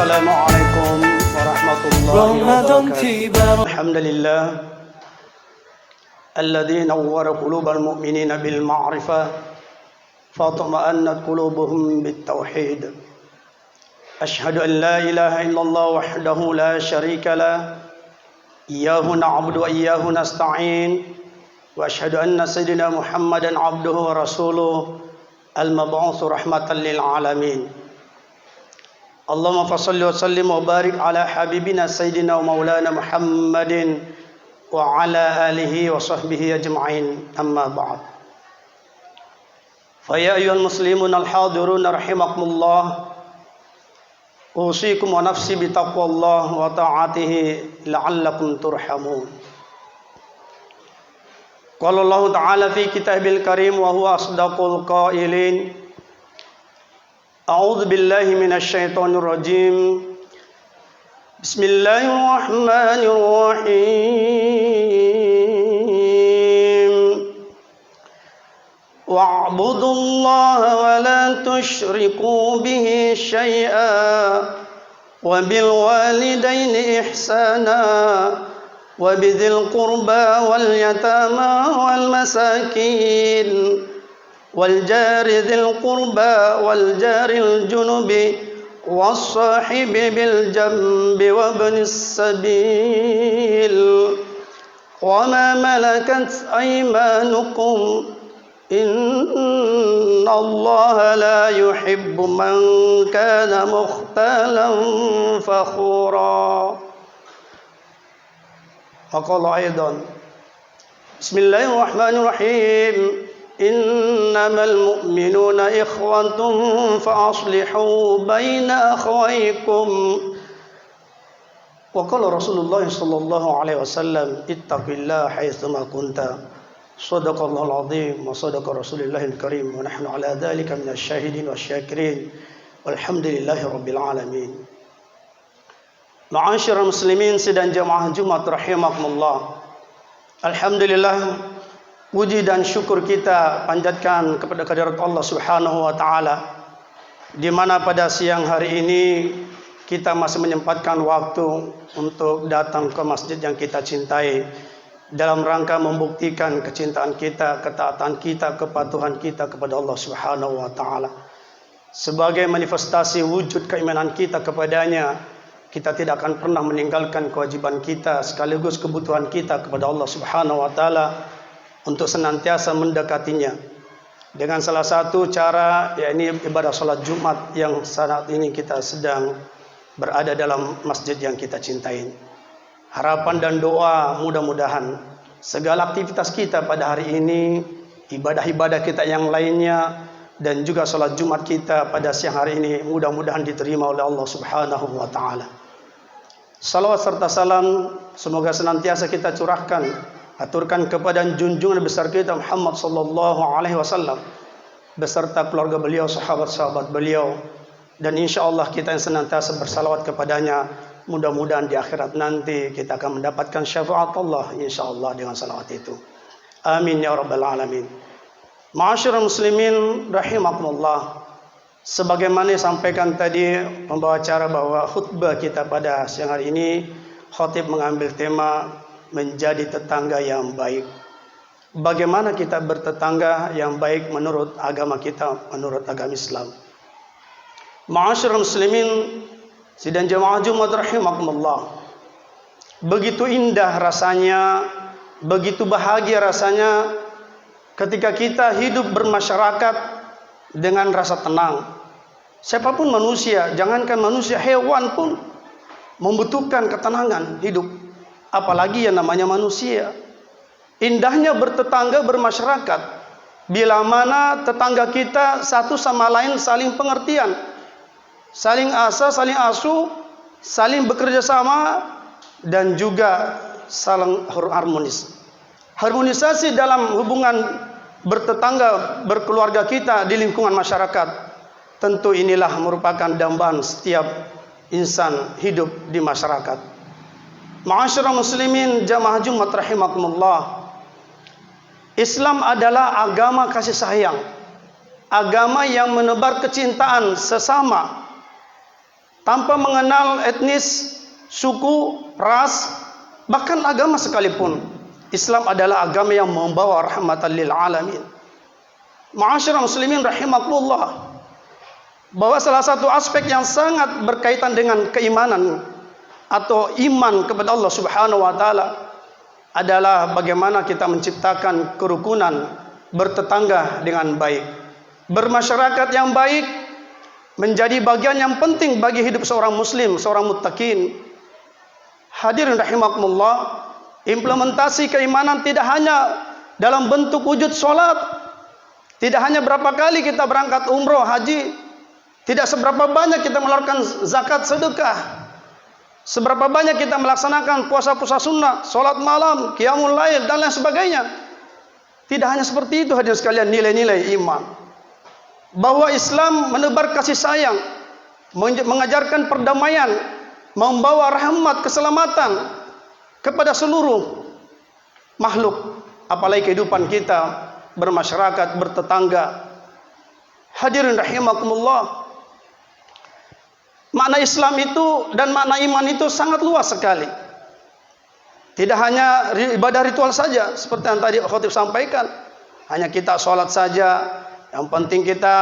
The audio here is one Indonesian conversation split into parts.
Assalamualaikum warahmatullahi wabarakatuh. Alhamdulillah alladzi nawwara qulubal mu'minina bil ma'rifah fatma'annat qulubuhum bit tauhid. Asyhadu an la ilaha illallah wahdahu la syarika lah, iyyahu na'budu wa iyyahu nasta'in, wa asyhadu anna sayyidina Muhammadan 'abduhu wa rasuluhu al-mab'utsu rahmatan lil alamin. Allahumma fassalli wa sallim wa barik ala habibina sayyidina wa maulana Muhammadin wa ala alihi wa sahbihi ajma'in, amma ba'd. Fa ya ayyuhal muslimun al-hadirun rahimakumullah, usikum wa nafsi bi taqwallah wa ta'atihi la'allakum turhamun. Qala Allah ta'ala fi kitabil karim wa huwa asdaqul qailin. A'udzu billahi minasy syaithanir rajim. Bismillahirrahmanirrahim. Wa'budullaha wa la tusyriku bihi syai'a wa bil walidaini ihsana wa bidzil qurba wal yatama wal masakin والجار ذي القربى والجار الجنب والصاحب بالجنب وابن السبيل وما ملكت أيمانكم إن الله لا يحب من كان مختالا فخورا. وقال أيضا بسم الله الرحمن الرحيم Innamal mu'minuna ikhwatun fa aslihu baina akhawaykum. Wa qala Rasulullah sallallahu alaihi wasallam ittaqillaha haitsuma kunta. Shadaqallahul azim wa shadaqa Rasulillahil karim wa nahnu ala dzalika minasy syahidin wasyakirin. Walhamdulillahi rabbil alamin. Ma'asyiral muslimin sidang jamaah Jumat rahimakumullah. Alhamdulillah, puji dan syukur kita panjatkan kepada kehadirat Allah Subhanahu wa taala, di mana pada siang hari ini kita masih menyempatkan waktu untuk datang ke masjid yang kita cintai dalam rangka membuktikan kecintaan kita, ketaatan kita, kepatuhan kita kepada Allah Subhanahu wa taala. Sebagai manifestasi wujud keimanan kita kepadanya, kita tidak akan pernah meninggalkan kewajiban kita sekaligus kebutuhan kita kepada Allah Subhanahu wa taala untuk senantiasa mendekatinya dengan salah satu cara, yakni ibadah salat Jumat yang saat ini kita sedang berada dalam masjid yang kita cintai. Harapan dan doa mudah-mudahan segala aktivitas kita pada hari ini, ibadah-ibadah kita yang lainnya, dan juga salat Jumat kita pada siang hari ini mudah-mudahan diterima oleh Allah Subhanahu wa taala. Salawat serta salam semoga senantiasa kita curahkan, aturkan kepada junjungan besar kita Muhammad sallallahu alaihi wasallam beserta keluarga beliau, sahabat-sahabat beliau, dan insyaallah kita yang senantiasa bersalawat kepadanya, mudah-mudahan di akhirat nanti kita akan mendapatkan syafaat Allah insyaallah dengan salawat itu. Amin ya rabbal alamin. Ma'asyiral muslimin rahimakumullah, sebagaimana disampaikan tadi pembawa acara bahwa khutbah kita pada siang hari ini, khatib mengambil tema menjadi tetangga yang baik. Bagaimana kita bertetangga yang baik menurut agama kita, menurut agama Islam. Ma'asyiral muslimin sidang jamaah Jumat rahimakumullah, begitu indah rasanya, begitu bahagia rasanya ketika kita hidup bermasyarakat dengan rasa tenang. Siapapun manusia, jangankan manusia, hewan pun membutuhkan ketenangan hidup, apalagi yang namanya manusia. Indahnya bertetangga, bermasyarakat, bila mana tetangga kita satu sama lain saling pengertian, saling asa, saling asuh, saling bekerja sama, dan juga saling harmonis. Harmonisasi dalam hubungan bertetangga, berkeluarga kita di lingkungan masyarakat, tentu inilah merupakan dambaan setiap insan hidup di masyarakat. Ma'asyiral muslimin jamaah Jumat rahimakumullah, Islam adalah agama kasih sayang, agama yang menebar kecintaan sesama. tanpa mengenal etnis, suku, ras, bahkan agama sekalipun. Islam adalah agama yang membawa rahmatan lil alamin. Ma'asyiral muslimin rahimakumullah, bahwa salah satu aspek yang sangat berkaitan dengan keimanan atau iman kepada Allah Subhanahu wa taala adalah bagaimana kita menciptakan kerukunan, bertetangga dengan baik. Bermasyarakat yang baik menjadi bagian yang penting bagi hidup seorang muslim, seorang muttaqin. Hadirin rahimakumullah, implementasi keimanan tidak hanya dalam bentuk wujud solat, tidak hanya berapa kali kita berangkat umroh, haji, tidak seberapa banyak kita mengeluarkan zakat sedekah, seberapa banyak kita melaksanakan puasa-puasa sunnah, solat malam, qiyamul lail, dan lain sebagainya. Tidak hanya seperti itu hadirin sekalian, nilai-nilai iman. Bahwa Islam menebar kasih sayang, mengajarkan perdamaian, membawa rahmat, keselamatan kepada seluruh makhluk, apalagi kehidupan kita bermasyarakat, bertetangga. Hadirin rahimakumullah, makna Islam itu dan makna iman itu sangat luas sekali. Tidak hanya ibadah ritual saja, seperti yang tadi khotib sampaikan, hanya kita sholat saja. Yang penting kita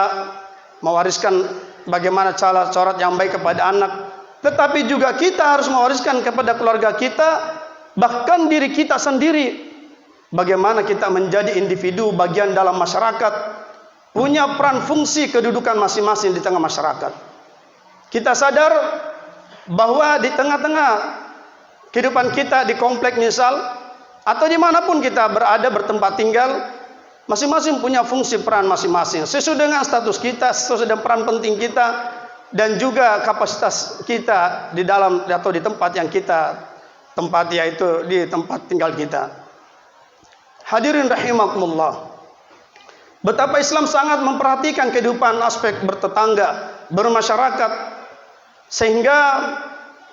mewariskan bagaimana cara sholat yang baik kepada anak, tetapi juga kita harus mewariskan kepada keluarga kita, bahkan diri kita sendiri. Bagaimana kita menjadi individu bagian dalam masyarakat, punya peran fungsi kedudukan masing-masing di tengah masyarakat. Kita sadar bahwa di tengah-tengah kehidupan kita, di komplek misal, atau dimanapun kita berada bertempat tinggal, masing-masing punya fungsi peran masing-masing sesuai dengan status kita, sesuai dengan peran penting kita, dan juga kapasitas kita di dalam atau di tempat yang kita tempati, yaitu di tempat tinggal kita. Hadirin rahimakumullah, betapa Islam sangat memperhatikan kehidupan aspek bertetangga, bermasyarakat, sehingga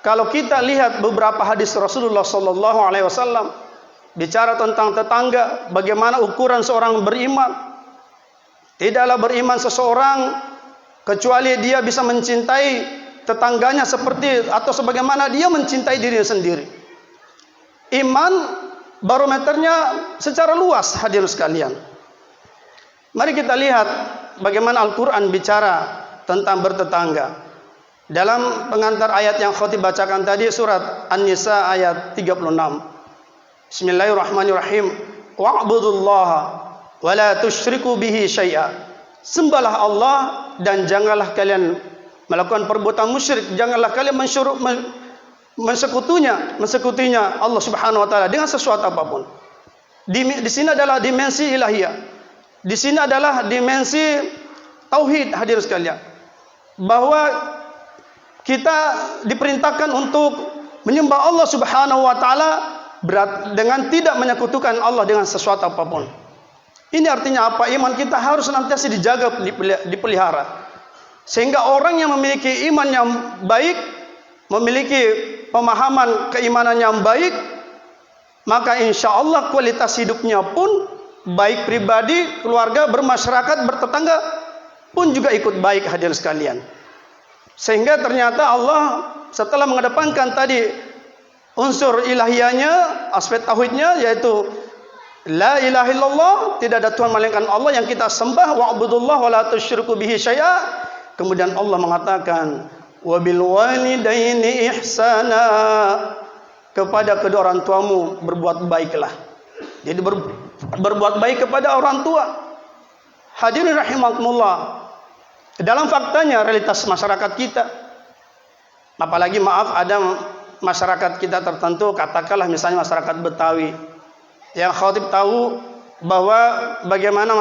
kalau kita lihat beberapa hadis Rasulullah SAW bicara tentang tetangga, bagaimana ukuran seorang beriman. Tidaklah beriman seseorang kecuali dia bisa mencintai tetangganya seperti atau sebagaimana dia mencintai dirinya sendiri. Iman barometernya secara luas, hadirin sekalian. Mari kita lihat bagaimana Al-Quran bicara tentang bertetangga. Dalam pengantar ayat yang khotib bacakan tadi, surat An-Nisa ayat 36. Bismillahirrahmanirrahim. Wa'budullaha wa la tusyriku bihi syai'a. Sembahlah Allah dan janganlah kalian melakukan perbuatan musyrik, janganlah kalian mensekutunya Allah Subhanahu wa taala dengan sesuatu apapun. Di sini adalah dimensi ilahiyah. Di sini adalah dimensi tauhid, hadirin sekalian. Bahwa kita diperintahkan untuk menyembah Allah Subhanahu wa taala dengan tidak menyekutukan Allah dengan sesuatu apapun. Ini artinya apa? Iman kita harus senantiasa dijaga, dipelihara. Sehingga orang yang memiliki iman yang baik, memiliki pemahaman keimanan yang baik, maka insya Allah kualitas hidupnya pun baik pribadi, keluarga, bermasyarakat, bertetangga pun juga ikut baik, hadirin sekalian. Sehingga ternyata Allah setelah mengedepankan tadi unsur ilahiyahnya, aspek tauhidnya, yaitu la ilaha illallah, tidak ada Tuhan melainkan Allah yang kita sembah, wa'budullah wa la tusyriku bihi syai'a. Kemudian Allah mengatakan wa bil walidaini ihsana, kepada kedua orang tuamu berbuat baiklah. Jadi berbuat baik kepada orang tua. Hadirin rahimakumullah, dalam faktanya realitas masyarakat kita, apalagi maaf ada masyarakat kita tertentu, katakanlah misalnya masyarakat Betawi, yang khotib tahu bahwa bagaimana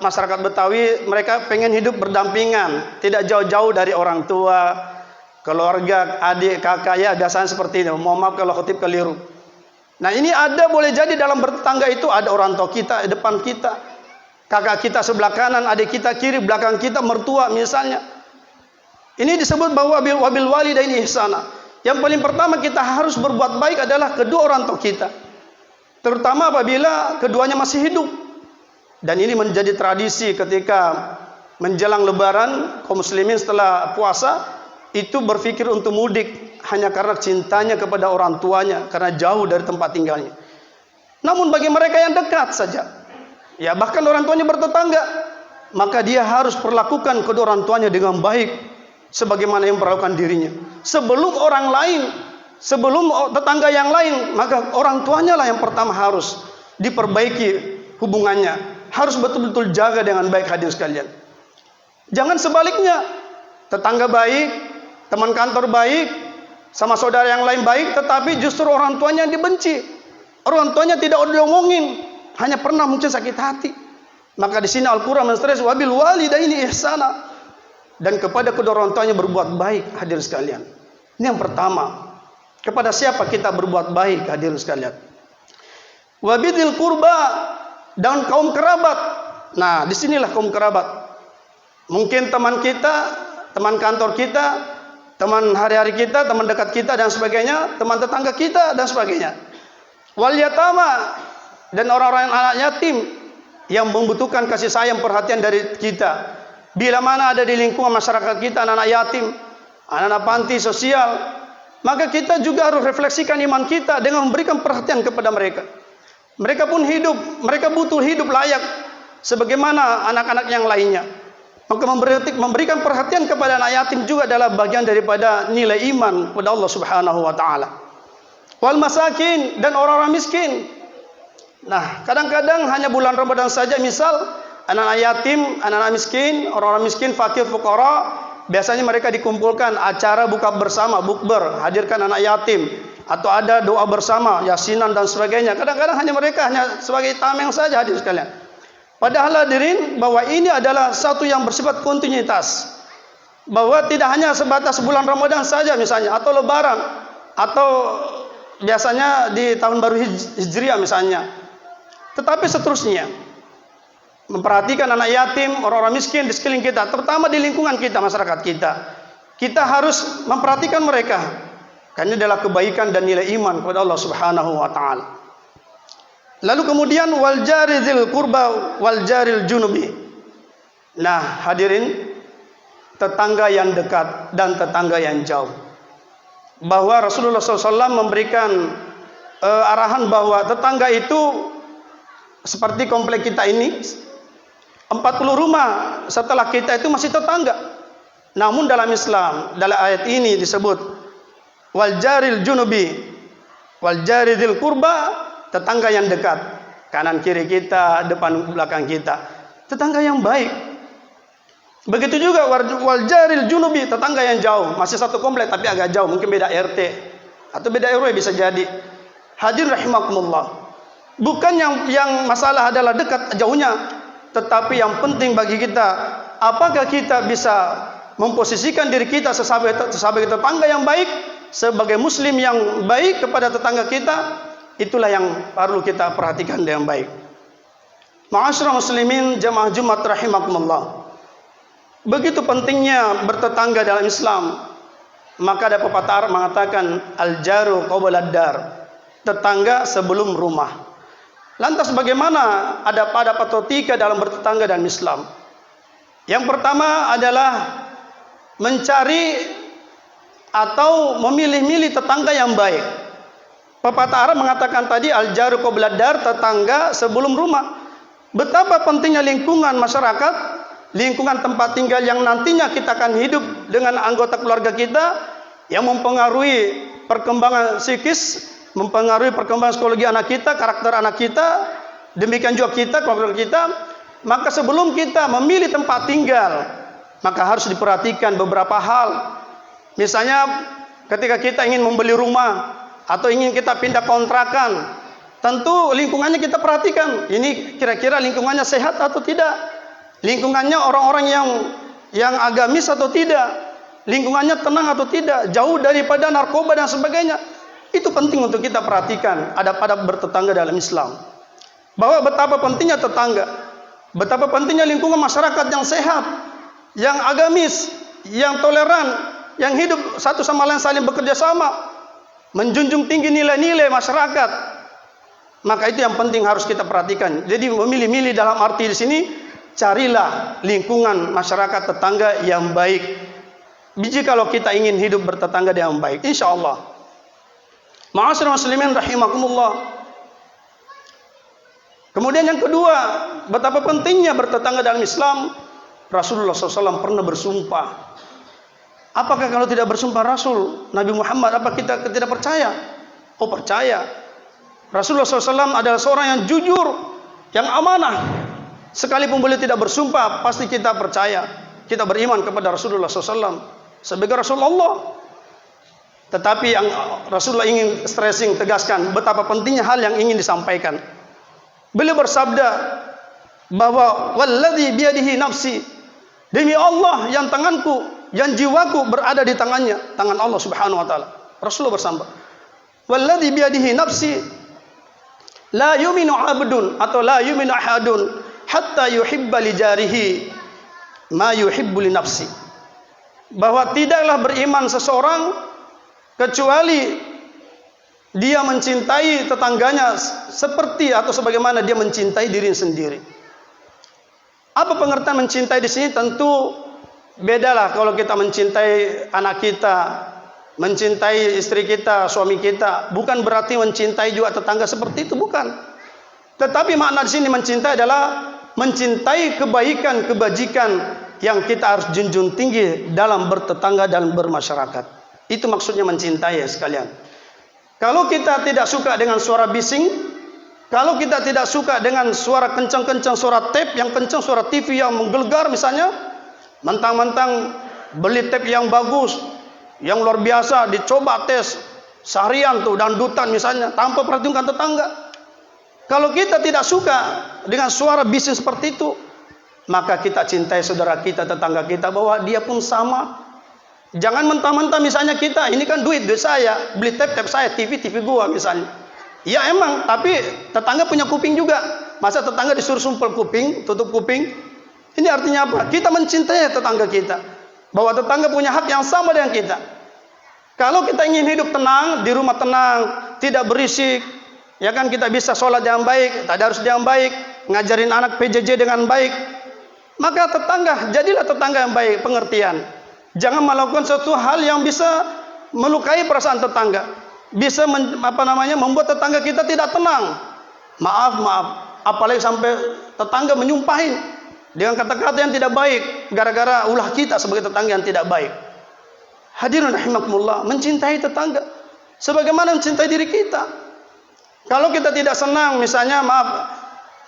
masyarakat Betawi mereka pengen hidup berdampingan, tidak jauh-jauh dari orang tua, keluarga, adik, kakak, ya biasanya seperti ini. Mohon maaf kalau khotib keliru. Nah ini ada, boleh jadi dalam bertetangga itu ada orang tua kita di depan kita, kakak kita sebelah kanan, adik kita kiri, belakang kita mertua misalnya. Ini disebut bahwa wabil walidaini ihsana. Yang paling pertama kita harus berbuat baik adalah kedua orang tua kita, terutama apabila keduanya masih hidup. Dan ini menjadi tradisi ketika menjelang Lebaran, kaum muslimin setelah puasa itu berpikir untuk mudik hanya karena cintanya kepada orang tuanya, karena jauh dari tempat tinggalnya. Namun bagi mereka yang dekat saja, ya bahkan orang tuanya bertetangga, maka dia harus perlakukan kedua orang tuanya dengan baik sebagaimana yang memperlakukan dirinya. Sebelum orang lain, sebelum tetangga yang lain, maka orang tuanya lah yang pertama harus diperbaiki hubungannya. Harus betul-betul jaga dengan baik, hadirin sekalian. Jangan sebaliknya, tetangga baik, teman kantor baik, sama saudara yang lain baik, tetapi justru orang tuanya dibenci. Orang tuanya tidak diomongin, hanya pernah mungkin sakit hati. Maka di sini Al-Qur'an menstress wabil walidaini ihsana, dan kepada kedua orang tuanya berbuat baik, hadirin sekalian. Ini yang pertama. Kepada siapa kita berbuat baik, hadirin sekalian? Wabidil kurba, dan kaum kerabat. Nah, disinilah kaum kerabat. Mungkin teman kita, teman kantor kita, teman hari-hari kita, teman dekat kita dan sebagainya, teman tetangga kita dan sebagainya. Wal yatama, dan orang-orang anak yatim yang membutuhkan kasih sayang perhatian dari kita. Bila mana ada di lingkungan masyarakat kita anak-anak yatim, anak-anak panti sosial, maka kita juga harus refleksikan iman kita dengan memberikan perhatian kepada mereka. Mereka pun hidup, mereka butuh hidup layak sebagaimana anak-anak yang lainnya. Maka memberikan perhatian kepada anak yatim juga adalah bagian daripada nilai iman kepada Allah Subhanahu wa taala. Wal masakin, dan orang-orang miskin. Nah, kadang-kadang hanya bulan Ramadan saja, misal anak-anak yatim, anak-anak miskin, orang-orang miskin, fakir, fuqara, biasanya mereka dikumpulkan acara buka bersama, bukber, hadirkan anak yatim, atau ada doa bersama, yasinan dan sebagainya. Kadang-kadang mereka hanya sebagai tameng saja, hadirin sekalian. Padahal hadirin, bahwa ini adalah satu yang bersifat kontinuitas. Bahwa tidak hanya sebatas bulan Ramadan saja misalnya, atau lebaran, atau biasanya di tahun baru Hijriah misalnya. Tetapi seterusnya, memperhatikan anak yatim, orang-orang miskin di sekeliling kita, terutama di lingkungan kita, masyarakat kita. Kita harus memperhatikan mereka, karena ini adalah kebaikan dan nilai iman kepada Allah Subhanahu wa taala. Lalu kemudian wal jaridil qurba wal jaril junubi. Nah, hadirin, tetangga yang dekat dan tetangga yang jauh. Bahwa Rasulullah SAW memberikan arahan bahwa tetangga itu seperti komplek kita ini, 40 rumah setelah kita itu masih tetangga. Namun dalam Islam, dalam ayat ini disebut wal jaril junubi wal jaridil qurba, tetangga yang dekat, kanan kiri kita, depan belakang kita, tetangga yang baik. Begitu juga wal jaril junubi, tetangga yang jauh, masih satu komplek tapi agak jauh, mungkin beda RT atau beda RW bisa jadi. Hadirin rahimakumullah, bukan yang masalah adalah dekat jauhnya, tetapi yang penting bagi kita, apakah kita bisa memposisikan diri kita sebagai tetangga yang baik, sebagai muslim yang baik kepada tetangga kita. Itulah yang perlu kita perhatikan dengan baik. Ma'asyiral muslimin jamaah Jumat rahimakumullah. Begitu pentingnya bertetangga dalam Islam. Maka ada pepatah Arab mengatakan al-jaru qabla ad-dar, tetangga sebelum rumah. Lantas bagaimana ada atau tiga dalam bertetangga dalam Islam? Yang pertama adalah mencari atau memilih-milih tetangga yang baik. Pepatah Arab mengatakan tadi al-jaru qabla ad-dar, tetangga sebelum rumah. Betapa pentingnya lingkungan masyarakat, lingkungan tempat tinggal yang nantinya kita akan hidup dengan anggota keluarga kita, yang mempengaruhi perkembangan psikis, mempengaruhi perkembangan psikologi anak kita, karakter anak kita, demikian juga kita, keluarga kita. Maka sebelum kita memilih tempat tinggal, maka harus diperhatikan beberapa hal. Misalnya ketika kita ingin membeli rumah atau ingin kita pindah kontrakan, tentu lingkungannya kita perhatikan. Ini kira-kira lingkungannya sehat atau tidak? Lingkungannya orang-orang yang agamis atau tidak? Lingkungannya tenang atau tidak? Jauh daripada narkoba dan sebagainya. Itu penting untuk kita perhatikan adab-adab bertetangga dalam Islam. Bahwa betapa pentingnya tetangga, betapa pentingnya lingkungan masyarakat yang sehat, yang agamis, yang toleran, yang hidup satu sama lain saling bekerja sama, menjunjung tinggi nilai-nilai masyarakat. Maka itu yang penting harus kita perhatikan. Jadi memilih-milih dalam arti di sini, carilah lingkungan masyarakat tetangga yang baik. biji kalau kita ingin hidup bertetangga dengan baik, insyaallah. Ma'asyiral muslimin rahimakumullah. Kemudian yang kedua, betapa pentingnya bertetangga dalam Islam. Rasulullah SAW pernah bersumpah. Apakah kalau tidak bersumpah Rasul Nabi Muhammad, apa kita tidak percaya? Oh, percaya. Rasulullah SAW adalah seorang yang jujur, yang amanah. Sekalipun beliau tidak bersumpah, pasti kita percaya. Kita beriman kepada Rasulullah SAW sebagai Rasulullah. Tetapi yang Rasulullah ingin stressing, tegaskan betapa pentingnya hal yang ingin disampaikan. Beliau bersabda bahwa walladzi biyadihi nafsi, demi Allah yang tanganku, yang jiwaku berada di tangannya, tangan Allah Subhanahu wa taala. Rasulullah bersabda, walladzi biyadihi nafsi la yu'minu 'abdun atau la yu'minu ahadun hatta yuhibba li jarihi ma yuhibbu li nafsi. Bahwa tidaklah beriman seseorang kecuali dia mencintai tetangganya seperti atau sebagaimana dia mencintai diri sendiri. Apa pengertian mencintai di sini? Tentu bedalah kalau kita mencintai anak kita, mencintai istri kita, suami kita. Bukan berarti mencintai juga tetangga seperti itu, bukan. Tetapi makna di sini mencintai adalah mencintai kebaikan, kebajikan yang kita harus junjung tinggi dalam bertetangga dan bermasyarakat. Itu maksudnya mencintai ya sekalian. Kalau kita tidak suka dengan suara bising, kalau kita tidak suka dengan suara kencang-kencang, suara tape yang kencang, suara TV yang menggelegar misalnya, mentang-mentang beli tape yang bagus, yang luar biasa, dicoba tes seharian tuh dangdutan misalnya, tanpa perhitungkan tetangga. Kalau kita tidak suka dengan suara bising seperti itu, maka kita cintai saudara kita, tetangga kita, bahwa dia pun sama. Jangan mentah-mentah misalnya kita, ini kan duit saya, beli tape saya, TV gua misalnya. Ya emang, tapi tetangga punya kuping juga. Masa tetangga disuruh sumpel kuping, tutup kuping? Ini artinya apa? Kita mencintai tetangga kita, bahwa tetangga punya hak yang sama dengan kita. Kalau kita ingin hidup tenang, di rumah tenang, tidak berisik, ya kan, kita bisa sholat dengan baik, tadarus dengan baik, ngajarin anak PJJ dengan baik, maka tetangga, jadilah tetangga yang baik, pengertian. Jangan melakukan suatu hal yang bisa melukai perasaan tetangga, bisa membuat tetangga kita tidak tenang. Maaf, apalagi sampai tetangga menyumpahin dengan kata-kata yang tidak baik gara-gara ulah kita sebagai tetangga yang tidak baik. Hadirin rahimakumullah, mencintai tetangga sebagaimana mencintai diri kita. Kalau kita tidak senang, misalnya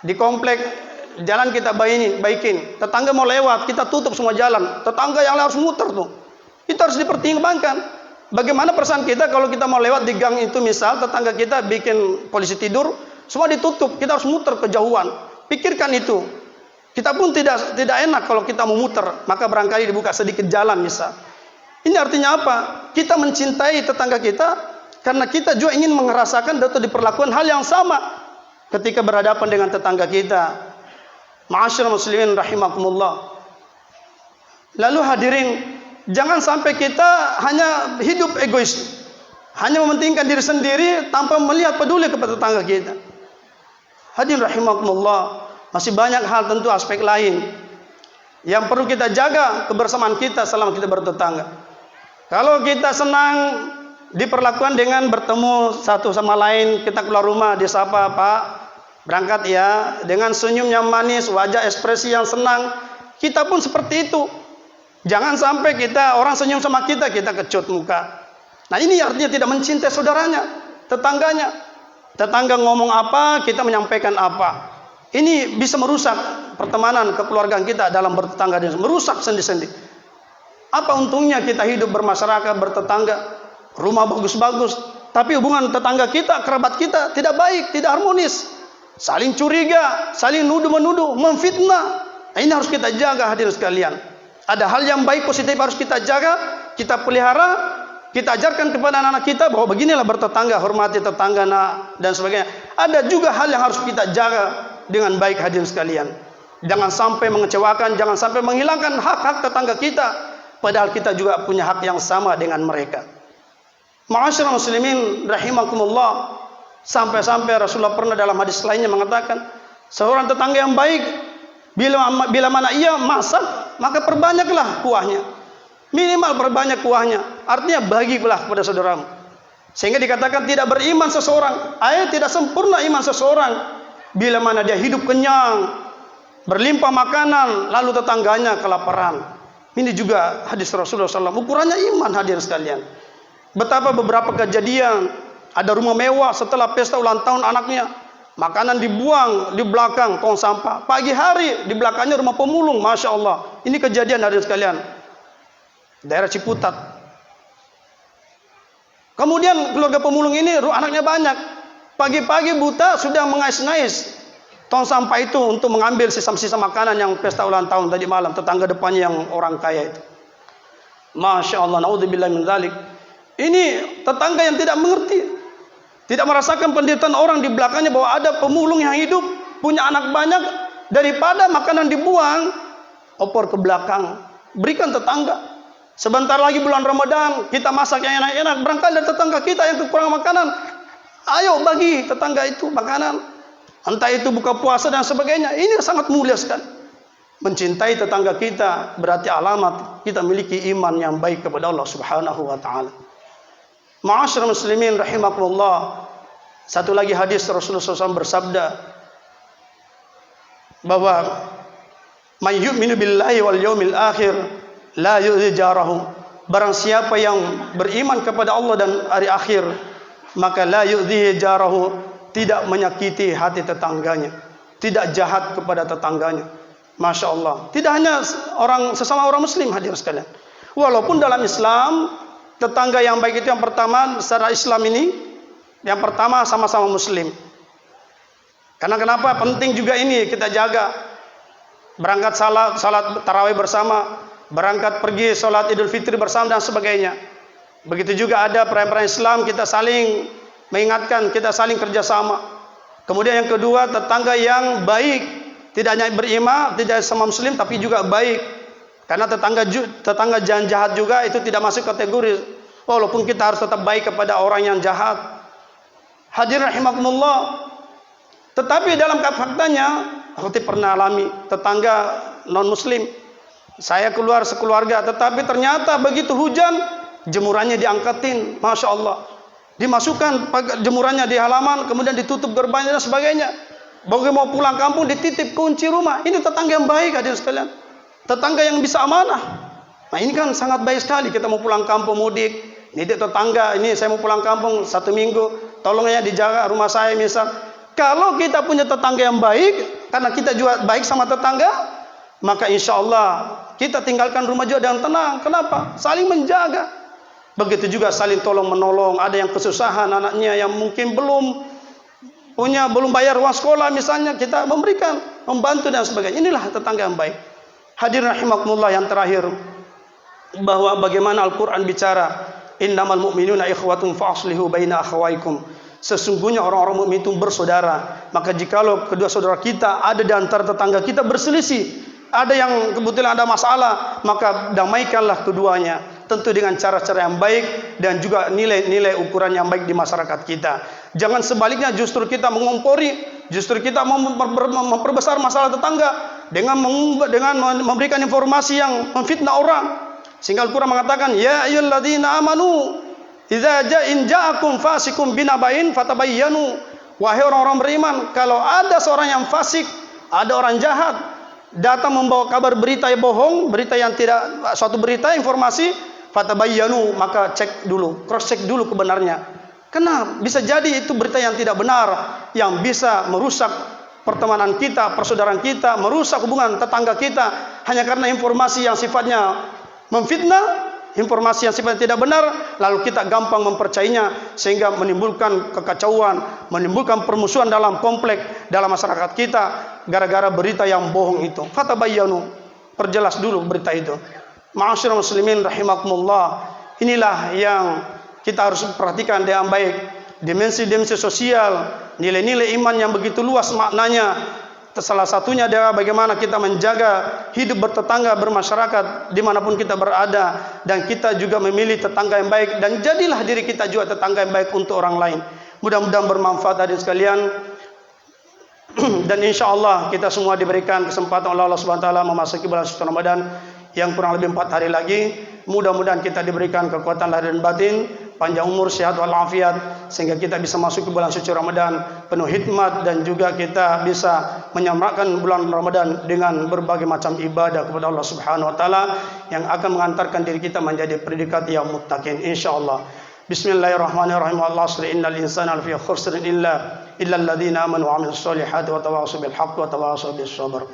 di komplek jalan kita baikin, tetangga mau lewat, kita tutup semua jalan, tetangga yang harus muter tuh, itu harus dipertimbangkan. Bagaimana perasaan kita kalau kita mau lewat di gang itu, misal tetangga kita bikin polisi tidur, semua ditutup, kita harus muter kejauhan. Pikirkan itu. Kita pun tidak enak kalau kita mau muter, maka barangkali dibuka sedikit jalan misal. Ini artinya apa? Kita mencintai tetangga kita karena kita juga ingin merasakan atau diperlakukan hal yang sama ketika berhadapan dengan tetangga kita. Ma'asyiral muslimin rahimakumullah. Lalu hadirin, jangan sampai kita hanya hidup egois, hanya mementingkan diri sendiri tanpa melihat peduli kepada tetangga kita. Hadirin rahimakumullah, masih banyak hal, tentu aspek lain yang perlu kita jaga kebersamaan kita selama kita bertetangga. Kalau kita senang diperlakukan dengan bertemu satu sama lain, kita keluar rumah disapa, Pak, berangkat ya, dengan senyum yang manis, wajah ekspresi yang senang, kita pun seperti itu. Jangan sampai orang senyum sama kita kecut muka. Nah, ini artinya tidak mencintai saudaranya, tetangganya. Tetangga ngomong apa, kita menyampaikan apa. Ini bisa merusak pertemanan kekeluargaan kita dalam bertetangga, merusak sendi-sendi. Apa untungnya kita hidup bermasyarakat, bertetangga, rumah bagus-bagus, tapi hubungan tetangga kita, kerabat kita tidak baik, tidak harmonis. Saling curiga, saling nuduh-menuduh, memfitnah. Nah, ini harus kita jaga hadirin sekalian. Ada hal yang baik, positif harus kita jaga, kita pelihara, kita ajarkan kepada anak-anak kita bahwa beginilah bertetangga, hormati tetangga dan sebagainya. Ada juga hal yang harus kita jaga dengan baik hadirin sekalian. Jangan sampai mengecewakan, jangan sampai menghilangkan hak-hak tetangga kita, padahal kita juga punya hak yang sama dengan mereka. Ma'asyiral muslimin rahimakumullah. Sampai-sampai Rasulullah pernah dalam hadis lainnya mengatakan, seorang tetangga yang baik, bila mana ia masak, maka perbanyaklah kuahnya. Minimal perbanyak kuahnya. Artinya bagilah kepada saudaramu. Sehingga dikatakan tidak beriman seseorang, tidak sempurna iman seseorang bila mana dia hidup kenyang, berlimpah makanan, lalu tetangganya kelaparan. Ini juga hadis Rasulullah SAW. Ukurannya iman, hadirin sekalian. Betapa beberapa kejadian, ada rumah mewah setelah pesta ulang tahun anaknya, makanan dibuang di belakang tong sampah. Pagi hari di belakangnya rumah pemulung, masya Allah. Ini kejadian, hadirin sekalian, daerah Ciputat. Kemudian keluarga pemulung ini anaknya banyak. Pagi-pagi buta sudah mengais-ngais tong sampah itu untuk mengambil sisa-sisa makanan yang pesta ulang tahun tadi malam. Tetangga depannya yang orang kaya itu. Masya Allah, naudzubillah min dzalik. Ini tetangga yang tidak mengerti, tidak merasakan penderitaan orang di belakangnya, bahwa ada pemulung yang hidup, punya anak banyak. Daripada makanan dibuang, opor ke belakang, berikan tetangga. Sebentar lagi bulan Ramadan, kita masak yang enak-enak, berangkat dari tetangga kita yang kekurangan makanan, ayo bagi tetangga itu makanan. Entah itu buka puasa dan sebagainya. Ini sangat mulia sekali. Mencintai tetangga kita berarti alamat kita memiliki iman yang baik kepada Allah Subhanahu wa taala. Ma'asyiral muslimin rahimakumullah. Satu lagi hadis Rasulullah SAW bersabda bahwa man yu'minu billahi wal yaumil akhir la yu'zi jarahu. Barang siapa yang beriman kepada Allah dan hari akhir, maka la yu'zi jarahu, tidak menyakiti hati tetangganya, tidak jahat kepada tetangganya. Masya Allah. Tidak hanya sesama orang muslim, hadirin sekalian. Walaupun dalam Islam, tetangga yang baik itu yang pertama secara Islam ini, yang pertama sama-sama muslim. Karena kenapa? Penting juga ini kita jaga. Berangkat salat tarawih bersama, berangkat pergi sholat Idul Fitri bersama dan sebagainya. Begitu juga ada perayaan Islam, kita saling mengingatkan, kita saling kerjasama. Kemudian yang kedua, tetangga yang baik, tidak hanya beriman, tidak sama muslim, tapi juga baik. Karena tetangga jahat juga itu tidak masuk kategori. Walaupun kita harus tetap baik kepada orang yang jahat. Hadirin rahimakumullah. Tetapi dalam faktanya, aku pernah alami tetangga non muslim. Saya keluar sekeluarga, tetapi ternyata begitu hujan, jemurannya diangkatin, masya Allah. Dimasukkan jemurannya di halaman, kemudian ditutup gerbangnya dan sebagainya. Begitu mau pulang kampung, dititip kunci rumah. Ini tetangga yang baik, hadirin sekalian. Tetangga yang bisa amanah. Nah ini kan sangat baik sekali. Kita mau pulang kampung mudik, nitip tetangga, ini saya mau pulang kampung 1 minggu, tolong ya dijaga rumah saya misal. Kalau kita punya tetangga yang baik, karena kita juga baik sama tetangga, maka insya Allah kita tinggalkan rumah juga dengan tenang. Kenapa? Saling menjaga. Begitu juga saling tolong menolong. Ada yang kesusahan anaknya yang mungkin belum bayar uang sekolah misalnya, kita memberikan, membantu dan sebagainya. Inilah tetangga yang baik. Hadirin rahimakumullah, yang terakhir, bahwa bagaimana Al-Quran bicara, innamal mu'minuna ikhwatun fa'aslihu baina akhawaikum. Sesungguhnya orang-orang mukmin itu bersaudara. Maka jikalau kedua saudara kita ada di antara tetangga kita berselisih, ada yang kebetulan ada masalah, maka damaikanlah keduanya. Tentu dengan cara-cara yang baik dan juga nilai-nilai ukuran yang baik di masyarakat kita. Jangan sebaliknya justru kita mengompori, justru kita memperbesar masalah tetangga dengan memberikan informasi yang memfitnah orang. Sehingga Al-Quran mengatakan, ya ayyuhalladzina amanu idza ja'akum fasikum binaba'in fatabayyanu. Wahai orang-orang beriman, kalau ada seorang yang fasik, ada orang jahat, datang membawa kabar berita yang bohong, berita yang tidak, suatu berita, informasi, fatabayyanu, maka cek dulu, cross check dulu kebenarnya. Kenapa? Bisa jadi itu berita yang tidak benar, yang bisa merusak pertemanan kita, persaudaraan kita, merusak hubungan tetangga kita, hanya karena informasi yang sifatnya memfitnah, informasi yang sifatnya tidak benar, lalu kita gampang mempercayainya, sehingga menimbulkan kekacauan, menimbulkan permusuhan dalam komplek, dalam masyarakat kita, gara-gara berita yang bohong itu. Fatabayyanu, perjelas dulu berita itu. Ma'asyiral muslimin rahimakumullah. Inilah yang kita harus perhatikan dengan baik. Dimensi-dimensi sosial, nilai-nilai iman yang begitu luas maknanya. Salah satunya adalah bagaimana kita menjaga hidup bertetangga, bermasyarakat dimanapun kita berada, dan kita juga memilih tetangga yang baik, dan jadilah diri kita juga tetangga yang baik untuk orang lain. Mudah-mudahan bermanfaat hadirin sekalian. Dan insya Allah kita semua diberikan kesempatan oleh Allah Subhanahu wa taala memasuki bulan suci Ramadan yang kurang lebih 4 hari lagi. Mudah-mudahan kita diberikan kekuatan lahir dan batin, panjang umur, sehat walafiat, sehingga kita bisa masuk ke bulan suci Ramadan penuh hikmat, dan juga kita bisa menyamakan bulan Ramadan dengan berbagai macam ibadah kepada Allah Subhanahu wa taala yang akan mengantarkan diri kita menjadi predikat yang muttaqin insyaallah. Bismillahirrahmanirrahim. Wallahu asri innal insana lafi khusr illa alladziina amanu wa 'amilus solihati wa tawassaw bil haqqi wa tawassaw bis sabr.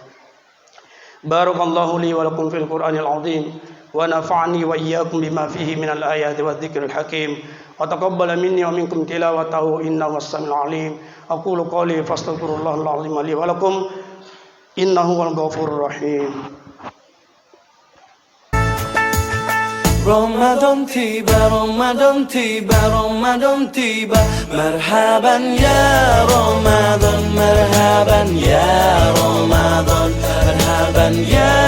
Barakallahu li wa lakum fil Qur'anil 'azim wa nafa'ani wa iyyakum bima fihi minal ayati wadh-dhikril hakim wa taqabbala minni wa minkum tilawatahu innahu was-sami'ul 'alim. Aqulu qawli fastaghfirullahal 'azim li wa lakum innahu wal ghafurur rahim. رمضان تيبا رمضان تيبا رمضان تيبا مرحبا يا رمضان مرحبا يا رمضان مرحبا يا